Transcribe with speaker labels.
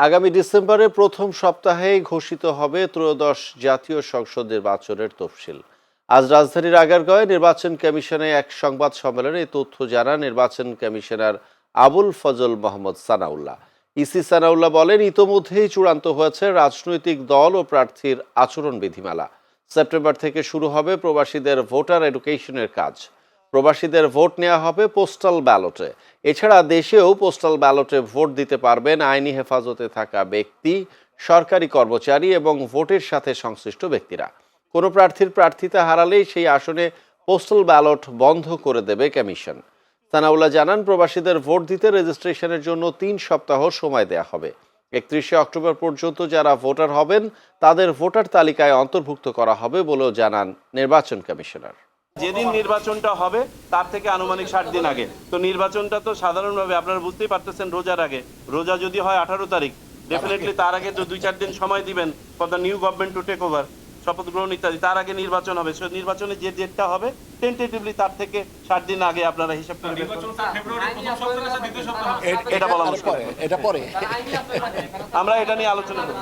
Speaker 1: আগামী ডিসেম্বরের প্রথম সপ্তাহেই ঘোষিত হবে ত্রয়োদশ জাতীয় সংসদ নির্বাচনের তফসিল। আজ রাজধানীর আগারগাঁওয়ে নির্বাচন কমিশনে এক সংবাদ সম্মেলনে এই তথ্য জানান নির্বাচন কমিশনার আবুল ফজল মোহাম্মদ সানাউল্লাহ। ইসি সানাউল্লাহ বলেন, ইতোমধ্যেই চূড়ান্ত হয়েছে রাজনৈতিক দল ও প্রার্থীর আচরণ বিধিমালা। সেপ্টেম্বর থেকে শুরু হবে প্রবাসীদের ভোটার এডুকেশনের কাজ। প্রবাসীদের ভোট নেওয়া হবে পোস্টাল ব্যালটে। এছাড়া দেশেও পোস্টাল ব্যালটে ভোট দিতে পারবেন আইনি হেফাজতে থাকা ব্যক্তি, সরকারি কর্মচারী এবং ভোটের সাথে সংশ্লিষ্ট ব্যক্তিরা। কোনো প্রার্থীর প্রার্থিতা হারালেই সেই আসনে পোস্টাল ব্যালট বন্ধ করে দেবে কমিশন। সানাউল্লাহ জানান, প্রবাসীদের ভোট দিতে রেজিস্ট্রেশনের জন্য ৩ সপ্তাহ সময় দেয়া হবে। ৩১শে অক্টোবর পর্যন্ত যারা ভোটার হবেন তাদের ভোটার তালিকায় অন্তর্ভুক্ত করা হবে বলেও জানান নির্বাচন কমিশনার।
Speaker 2: যেদিন নির্বাচনটা হবে তার থেকে আনুমানিক 60 দিন আগে। তো নির্বাচনটা তো সাধারণভাবে আপনারা বুঝতেই পারতেছেন রোজার আগে। রোজা যদি হয় 18 তারিখ, ডেফিনেটলি তার আগে তো 2-4 দিন সময় দিবেন for the new government to take over, শপথ গ্রহণ ইত্যাদি। তার আগে নির্বাচন হবে। সো নির্বাচনে যে ডেটটা হবে টেন্টেটিভলি তার থেকে 60 দিন আগে আপনারা হিসাব করে এটা বলা মুশকিল।
Speaker 3: এটা পরে
Speaker 2: আমরা এটা নিয়ে আলোচনা করব।